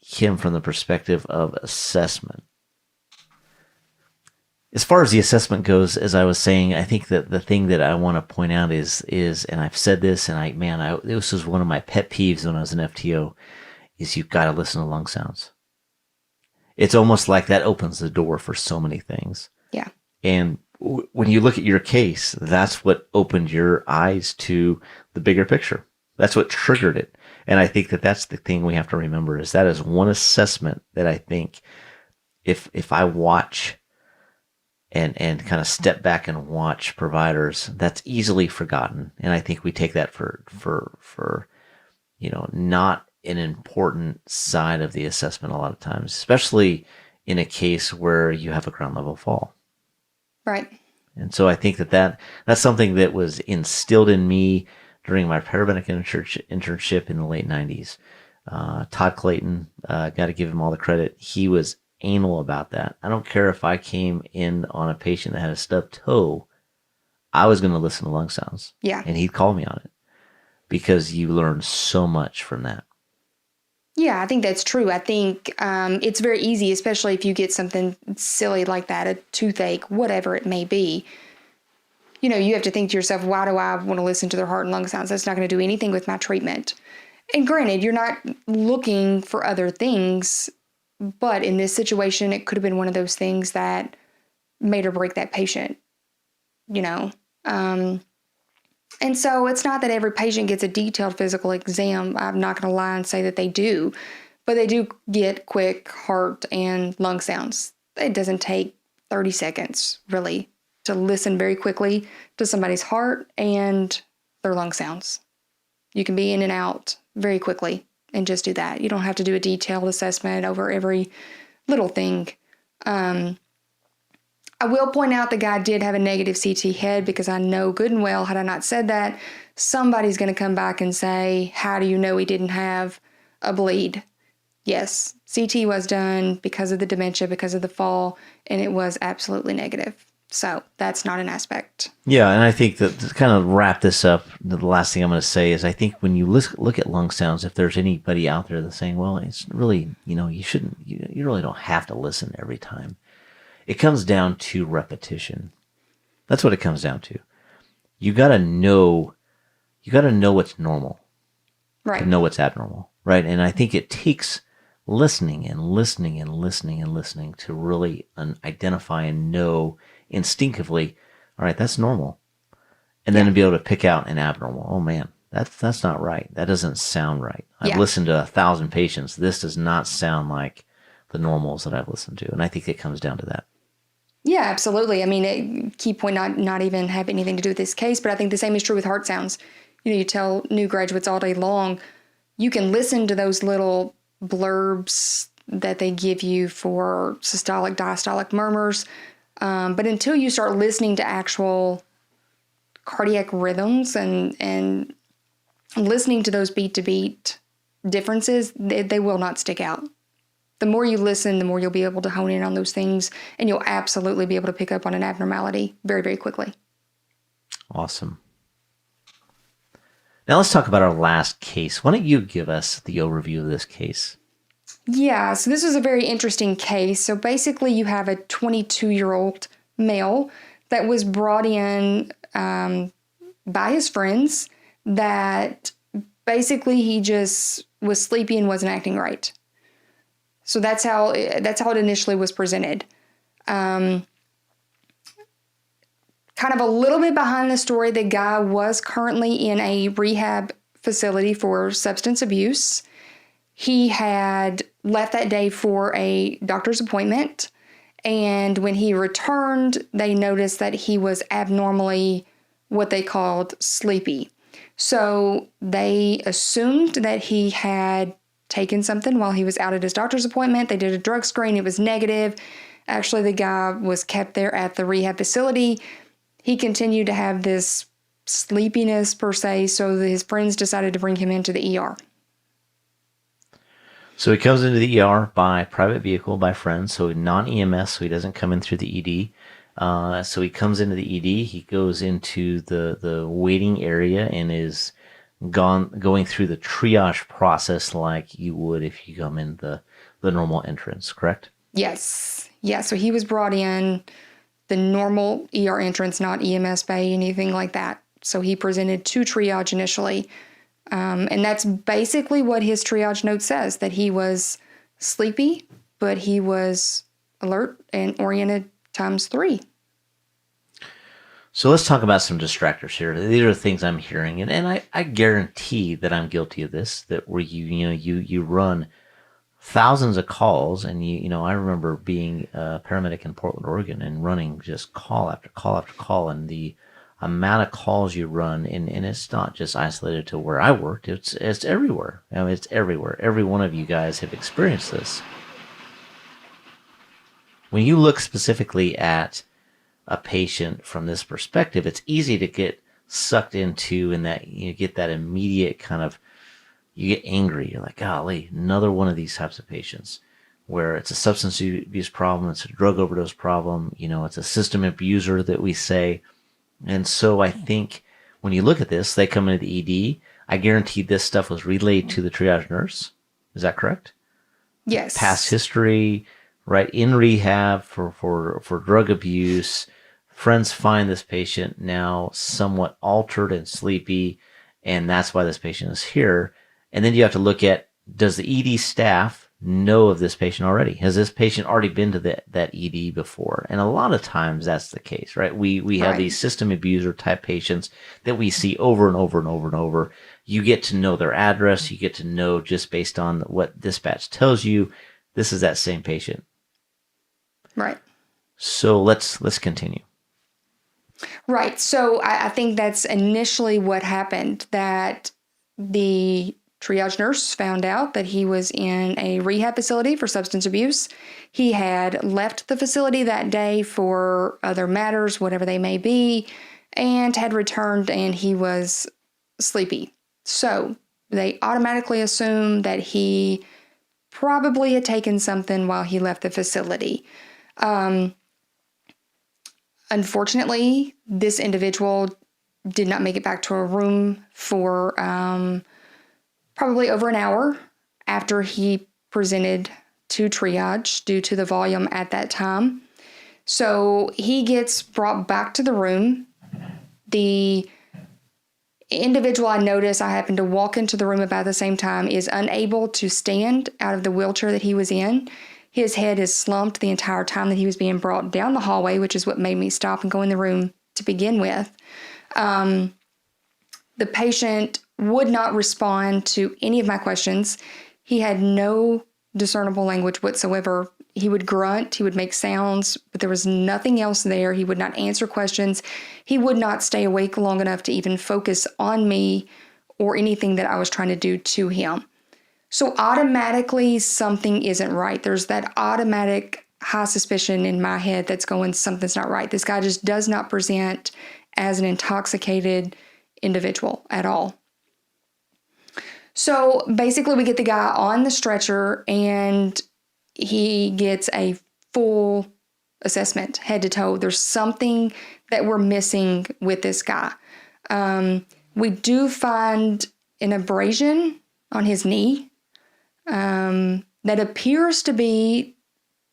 him from the perspective of assessment. As far as the assessment goes, as I was saying, I think that the thing that I want to point out is, and I've said this, and this was one of my pet peeves when I was an FTO, is you've got to listen to lung sounds. It's almost like that opens the door for so many things. Yeah. And when you look at your case, that's what opened your eyes to the bigger picture. That's what triggered it. And I think that that's the thing we have to remember is that is one assessment that I think if I watch and kind of step back and watch providers, that's easily forgotten. And I think we take that for not an important side of the assessment a lot of times, especially in a case where you have a ground level fall. Right. And so I think that's something that was instilled in me during my paramedic internship in the late 90s. Todd Clayton, got to give him all the credit. He was anal about that. I don't care if I came in on a patient that had a stubbed toe, I was going to listen to lung sounds. Yeah. And he'd call me on it because you learn so much from that. Yeah, I think that's true. I think it's very easy, especially if you get something silly like that, a toothache, whatever it may be. You have to think to yourself, why do I want to listen to their heart and lung sounds? That's not going to do anything with my treatment. And granted, you're not looking for other things, but in this situation, it could have been one of those things that made or break that patient, And so it's not that every patient gets a detailed physical exam. I'm not going to lie and say that they do, but they do get quick heart and lung sounds. It doesn't take 30 seconds, really, to listen very quickly to somebody's heart and their lung sounds. You can be in and out very quickly and just do that. You don't have to do a detailed assessment over every little thing. I will point out the guy did have a negative CT head, because I know good and well, had I not said that, somebody's going to come back and say, how do you know he didn't have a bleed? Yes, CT was done because of the dementia, because of the fall, and it was absolutely negative. So that's not an aspect. Yeah, and I think that to kind of wrap this up, the last thing I'm going to say is I think when you look at lung sounds, if there's anybody out there that's saying, well, it's really, you really don't have to listen every time. It comes down to repetition. That's what it comes down to. You got to know what's normal. Right. To know what's abnormal. Right. And I think it takes listening to really identify and know instinctively, all right, that's normal. And then to be able to pick out an abnormal. Oh man, that's not right. That doesn't sound right. I've listened to 1,000 patients. This does not sound like the normals that I've listened to. And I think it comes down to that. Yeah, absolutely. I mean, key point not even have anything to do with this case, but I think the same is true with heart sounds. You tell new graduates all day long, you can listen to those little blurbs that they give you for systolic, diastolic murmurs, but until you start listening to actual cardiac rhythms and listening to those beat-to-beat differences, they will not stick out. The more you listen, the more you'll be able to hone in on those things, and you'll absolutely be able to pick up on an abnormality very, very quickly. Awesome. Now let's talk about our last case. Why don't you give us the overview of this case? Yeah, so this is a very interesting case. So basically you have a 22-year-old male that was brought in by his friends that basically he just was sleepy and wasn't acting right. So that's how it initially was presented. Kind of a little bit behind the story, the guy was currently in a rehab facility for substance abuse. He had left that day for a doctor's appointment, and when he returned, they noticed that he was abnormally what they called sleepy. So they assumed that he had taken something while he was out at his doctor's appointment. They did a drug screen. It was negative. Actually, the guy was kept there at the rehab facility. He continued to have this sleepiness per se, so his friends decided to bring him into the ER. So he comes into the ER by private vehicle, by friends, so non-EMS, so he doesn't come in through the ED. So he comes into the ED. He goes into the waiting area and is going through the triage process like you would if you come in the normal entrance, correct? Yes. Yeah, so he was brought in the normal ER entrance, not EMS bay, anything like that. So he presented to triage initially. And that's basically what his triage note says, that he was sleepy, but he was alert and oriented times 3. So let's talk about some distractors here. These are things I'm hearing, and I guarantee that I'm guilty of this, that where you run thousands of calls, and I remember being a paramedic in Portland, Oregon, and running just call after call after call, and the amount of calls you run, and it's not just isolated to where I worked. It's everywhere. It's everywhere. Every one of you guys have experienced this. When you look specifically at a patient from this perspective, it's easy to get sucked into, and that you get that immediate kind of, you get angry. You're like, golly, another one of these types of patients where it's a substance abuse problem, it's a drug overdose problem, it's a system abuser that we say. And so I think when you look at this, they come into the ED. I guarantee this stuff was relayed to the triage nurse. Is that correct? Yes. Past history, right? In rehab for drug abuse. Friends find this patient now somewhat altered and sleepy, and that's why this patient is here. And then you have to look at, does the ED staff know of this patient already? Has this patient already been to that ED before? And a lot of times that's the case, right? We have these system abuser type patients that we see over and over and over and over. You get to know their address. You get to know, just based on what dispatch tells you, this is that same patient. Right. So let's continue. Right. So I think that's initially what happened, that the triage nurse found out that he was in a rehab facility for substance abuse. He had left the facility that day for other matters, whatever they may be, and had returned, and he was sleepy. So they automatically assumed that he probably had taken something while he left the facility. Unfortunately, this individual did not make it back to a room for probably over an hour after he presented to triage due to the volume at that time. So he gets brought back to the room. The individual I noticed, I happened to walk into the room about the same time, is unable to stand out of the wheelchair that he was in. His head is slumped the entire time that he was being brought down the hallway, which is what made me stop and go in the room to begin with. The patient would not respond to any of my questions. He had no discernible language whatsoever. He would grunt, he would make sounds, but there was nothing else there. He would not answer questions. He would not stay awake long enough to even focus on me or anything that I was trying to do to him. So automatically something isn't right. There's that automatic high suspicion in my head that's going, something's not right. This guy just does not present as an intoxicated individual at all. So basically we get the guy on the stretcher and he gets a full assessment, head to toe. There's something that we're missing with this guy. We do find an abrasion on his knee that appears to be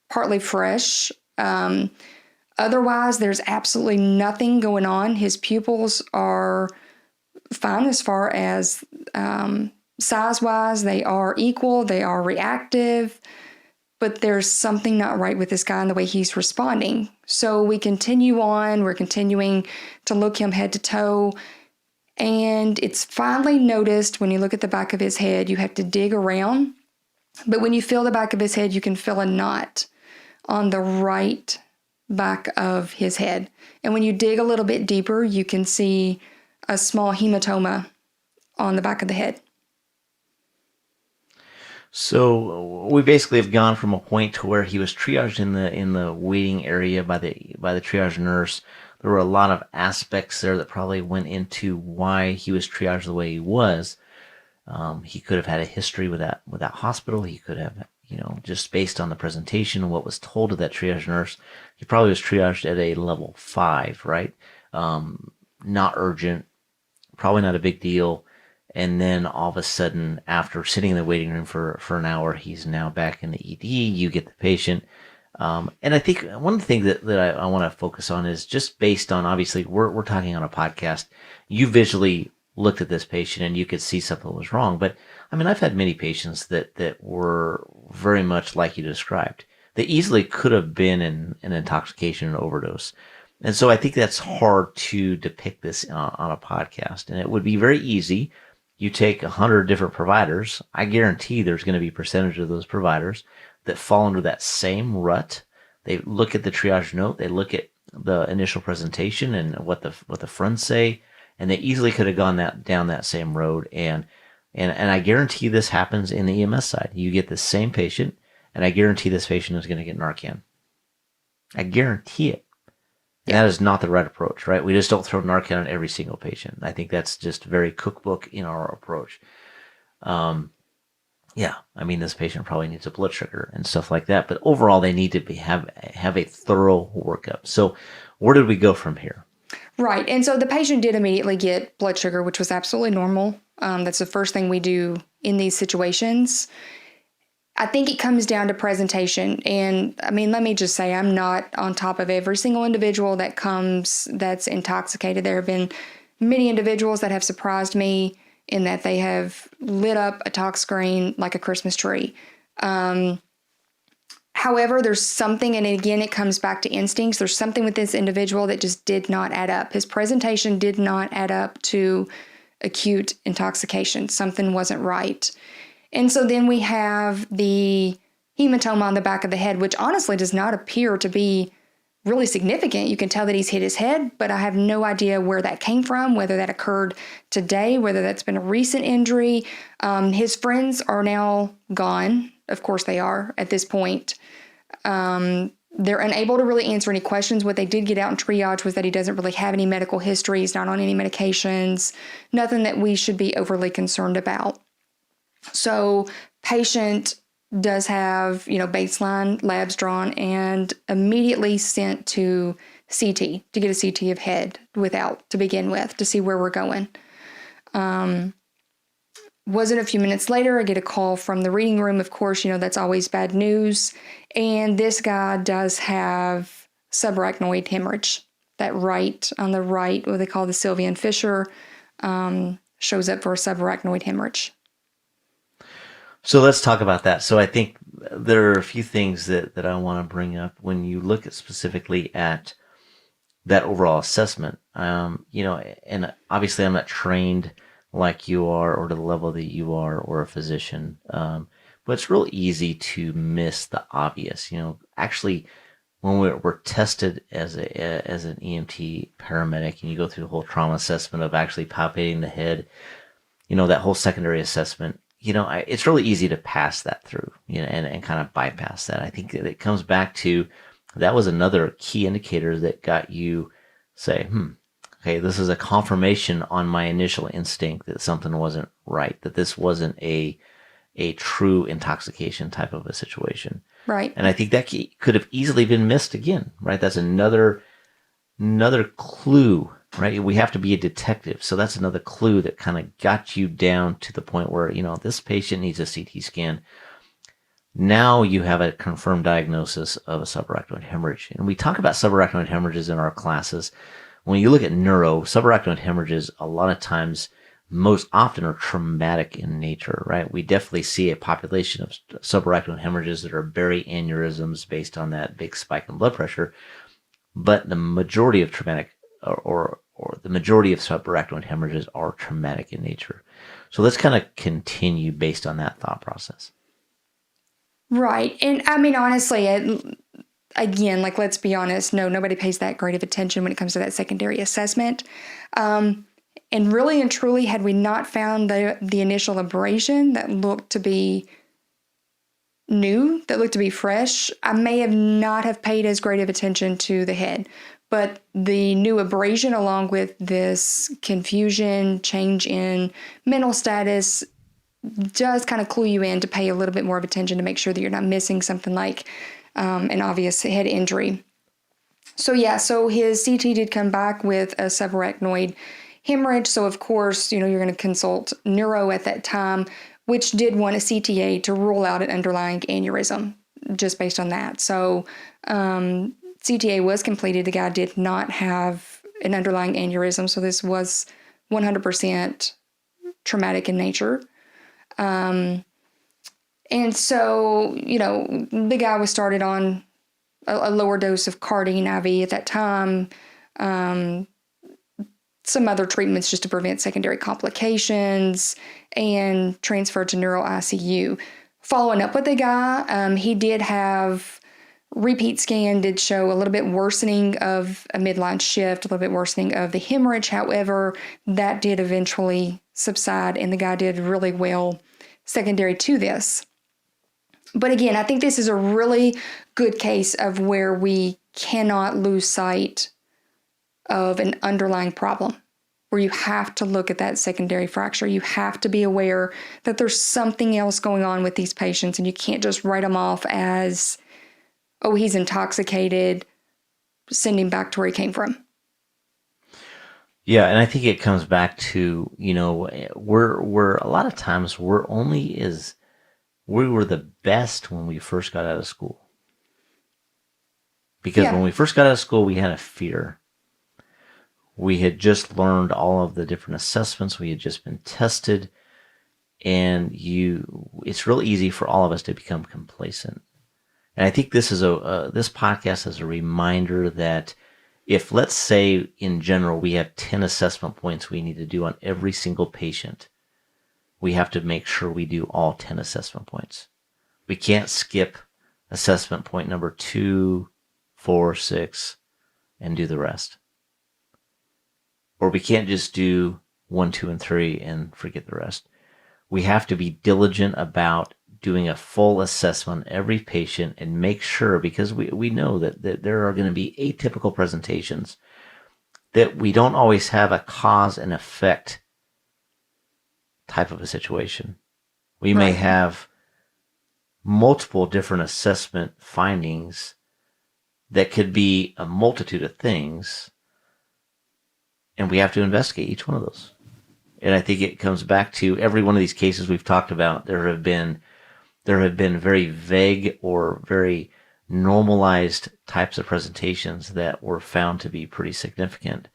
partly fresh. Otherwise, there's absolutely nothing going on. His pupils are fine as far as size-wise. They are equal. They are reactive. But there's something not right with this guy and the way he's responding. So we continue on. We're continuing to look him head to toe. And it's finally noticed when you look at the back of his head, you have to dig around. But when you feel the back of his head, you can feel a knot on the right back of his head. And when you dig a little bit deeper, you can see a small hematoma on the back of the head. So we basically have gone from a point to where he was triaged in the waiting area by the triage nurse. There were a lot of aspects there that probably went into why he was triaged the way he was. He could have had a history with that hospital. He could have, just based on the presentation and what was told to that triage nurse, he probably was triaged at a level 5, right? Not urgent, probably not a big deal. And then all of a sudden, after sitting in the waiting room for an hour, he's now back in the ED. You get the patient. And I think one of the things that I want to focus on is just based on, obviously, we're talking on a podcast. You visually looked at this patient and you could see something was wrong. But I mean, I've had many patients that were very much like you described. They easily could have been in an intoxication and overdose. And so I think that's hard to depict this on a podcast. And it would be very easy You take 100 different providers, I guarantee there's going to be a percentage of those providers that fall under that same rut. They look at the triage note, they look at the initial presentation and what the friends say, and they easily could have gone down that same road. And I guarantee this happens in the EMS side. You get the same patient, and I guarantee this patient is going to get Narcan. I guarantee it. And that is not the right approach, right? We just don't throw Narcan on every single patient. I think that's just very cookbook in our approach. This patient probably needs a blood sugar and stuff like that. But overall, they need to have a thorough workup. So where did we go from here? Right. And so the patient did immediately get blood sugar, which was absolutely normal. That's the first thing we do in these situations. I think it comes down to presentation. And let me just say, I'm not on top of every single individual that comes that's intoxicated. There have been many individuals that have surprised me in that they have lit up a tox screen like a Christmas tree. However, there's something, and again, it comes back to instincts. There's something with this individual that just did not add up. His presentation did not add up to acute intoxication. Something wasn't right. And so then we have the hematoma on the back of the head, which honestly does not appear to be really significant. You can tell that he's hit his head, but I have no idea where that came from, whether that occurred today, whether that's been a recent injury. His friends are now gone. Of course they are at this point. They're unable to really answer any questions. What they did get out in triage was that he doesn't really have any medical history. He's not on any medications, nothing that we should be overly concerned about. So patient does have, baseline labs drawn and immediately sent to CT to get a CT of head to begin with, to see where we're going. Wasn't a few minutes later, I get a call from the reading room. Of course, that's always bad news. And this guy does have subarachnoid hemorrhage. That on the right, what they call the Sylvian fissure, shows up for a subarachnoid hemorrhage. So let's talk about that. So I think there are a few things that I want to bring up when you look at specifically at that overall assessment. And obviously I'm not trained like you are or to the level that you are or a physician. But it's real easy to miss the obvious. Actually, when we're tested as an EMT paramedic and you go through the whole trauma assessment of actually palpating the head, that whole secondary assessment, it's really easy to pass that through, and kind of bypass that. I think that it comes back to that was another key indicator that got you say, okay, this is a confirmation on my initial instinct that something wasn't right, that this wasn't a true intoxication type of a situation. Right. And I think that could have easily been missed again, right? That's another clue, right? We have to be a detective. So that's another clue that kind of got you down to the point where, this patient needs a CT scan. Now you have a confirmed diagnosis of a subarachnoid hemorrhage. And we talk about subarachnoid hemorrhages in our classes. When you look at neuro, subarachnoid hemorrhages a lot of times, most often, are traumatic in nature, right? We definitely see a population of subarachnoid hemorrhages that are Berry aneurysms based on that big spike in blood pressure. But the majority of traumatic or the majority of subarachnoid hemorrhages are traumatic in nature. So let's kind of continue based on that thought process. Right. And honestly, again, let's be honest, nobody pays that great of attention when it comes to that secondary assessment. And really and truly, had we not found the initial abrasion that looked to be new, that looked to be fresh, I may have not have paid as great of attention to the head. But the new abrasion, along with this confusion, change in mental status, does kind of clue you in to pay a little bit more of attention to make sure that you're not missing something like an obvious head injury. So his CT did come back with a subarachnoid hemorrhage. So of course, you're going to consult neuro at that time, which did want a CTA to rule out an underlying aneurysm just based on that. So CTA was completed. The guy did not have an underlying aneurysm. So this was 100% traumatic in nature. And so, the guy was started on a lower dose of Cardine IV at that time. some other treatments just to prevent secondary complications, and transferred to neuro ICU. Following up with the guy, he did have repeat scan, did show a little bit worsening of a midline shift, a little bit worsening of the hemorrhage. However, that did eventually subside, and the guy did really well secondary to this. But again, I think this is a really good case of where we cannot lose sight of an underlying problem, where you have to look at that secondary fracture. You have to be aware that there's something else going on with these patients, and you can't just write them off as, oh, he's intoxicated, send him back to where he came from. Yeah, and I think it comes back to, we're a lot of times we were the best when we first got out of school. Because when we first got out of school, we had a fear. We had just learned all of the different assessments. We had just been tested. And it's real easy for all of us to become complacent. And I think this podcast is a reminder that if, let's say, in general, we have 10 assessment points we need to do on every single patient, we have to make sure we do all 10 assessment points. We can't skip assessment point number 2, 4, 6, and do the rest. Or we can't just do 1, 2, and 3 and forget the rest. We have to be diligent about doing a full assessment on every patient and make sure, because we know that there are going to be atypical presentations, that we don't always have a cause and effect type of a situation. We may have multiple different assessment findings that could be a multitude of things, and we have to investigate each one of those. And I think it comes back to every one of these cases we've talked about. There have been very vague or very normalized types of presentations that were found to be pretty significant,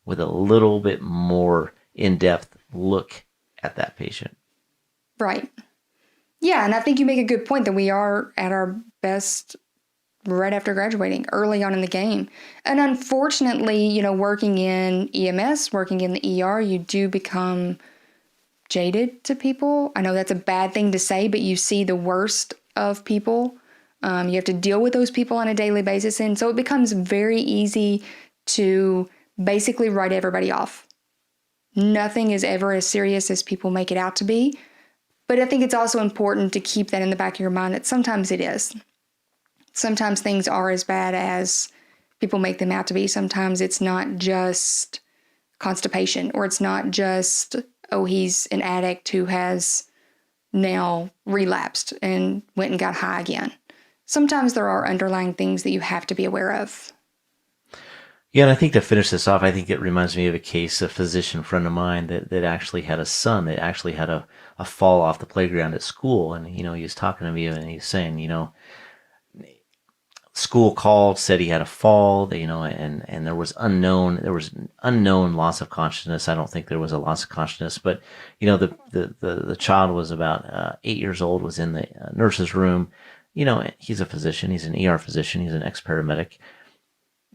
with a little bit more in-depth look at that patient. Right. Yeah, and I think you make a good point that we are at our best right after graduating, early on in the game. And unfortunately, working in EMS, working in the ER, you do become jaded to people. I know that's a bad thing to say, but you see the worst of people. You have to deal with those people on a daily basis. And so it becomes very easy to basically write everybody off. Nothing is ever as serious as people make it out to be. But I think it's also important to keep that in the back of your mind that sometimes it is. Sometimes things are as bad as people make them out to be. Sometimes it's not just constipation, or it's not just, oh, he's an addict who has now relapsed and went and got high again. Sometimes there are underlying things that you have to be aware of. Yeah, and I think to finish this off, I think it reminds me of a case, a physician friend of mine that actually had a son that actually had a fall off the playground at school. And, he was talking to me and he's saying, school called, said he had a fall, and there was unknown loss of consciousness. I don't think there was a loss of consciousness, but the child was about 8 years old, was in the nurse's room. He's a physician, he's an ER physician, he's an ex-paramedic.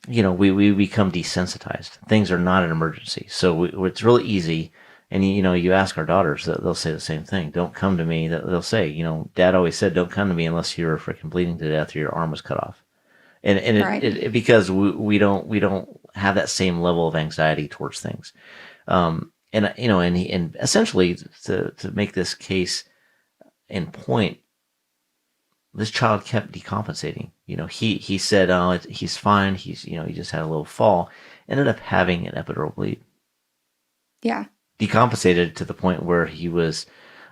We become desensitized. Things are not an emergency, so it's really easy. And you ask our daughters, they'll say the same thing. Don't come to me. They'll say, Dad always said, don't come to me unless you're freaking bleeding to death or your arm was cut off. And Right. it because we don't have that same level of anxiety towards things. And essentially to make this case in point, this child kept decompensating. He said, oh, he's fine. He just had a little fall. Ended up having an epidural bleed. Yeah. Decompensated to the point where he was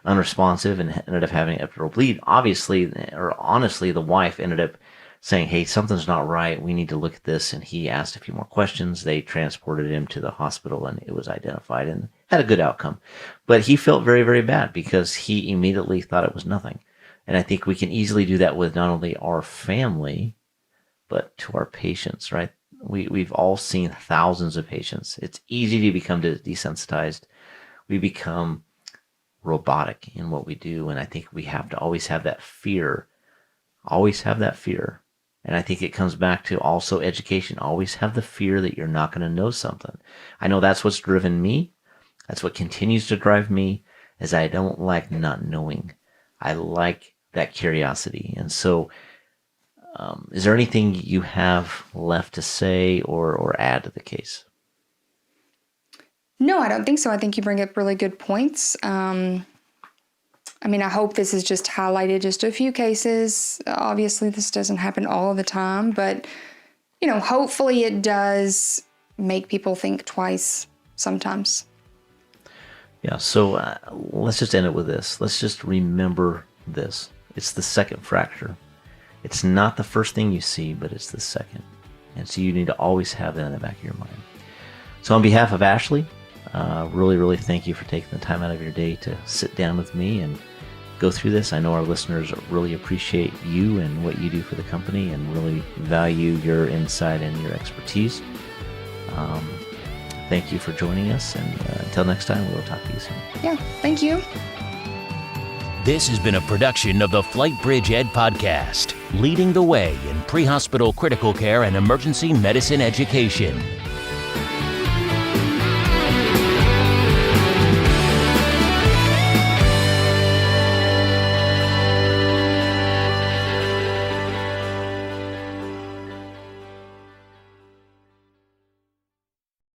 unresponsive and ended up having an epidural bleed. Honestly, the wife ended up saying, hey, something's not right. We need to look at this. And he asked a few more questions. They transported him to the hospital and it was identified and had a good outcome. But he felt very, very bad because he immediately thought it was nothing. And I think we can easily do that with not only our family, but to our patients, right? We've all seen thousands of patients. It's easy to become desensitized. We become robotic in what we do. And I think we have to always have that fear And I think it comes back to also education. Always have the fear that you're not going to know something. I know that's what's driven me. That's what continues to drive me, is I don't like not knowing. I like that curiosity. And so is there anything you have left to say or add to the case? No, I don't think so. I think you bring up really good points. I hope this has just highlighted just a few cases. Obviously, this doesn't happen all of the time, but, hopefully it does make people think twice sometimes. Yeah, so let's just end it with this. Let's just remember this. It's the second fracture. It's not the first thing you see, but it's the second. And so you need to always have that in the back of your mind. So on behalf of Ashley, really, really thank you for taking the time out of your day to sit down with me and go through this. I know our listeners really appreciate you and what you do for the company and really value your insight and your expertise. Thank you for joining us, and until next time, we'll talk to you soon. Yeah, thank you. This has been a production of the FlightBridgeED Podcast, leading the way in pre-hospital critical care and emergency medicine education.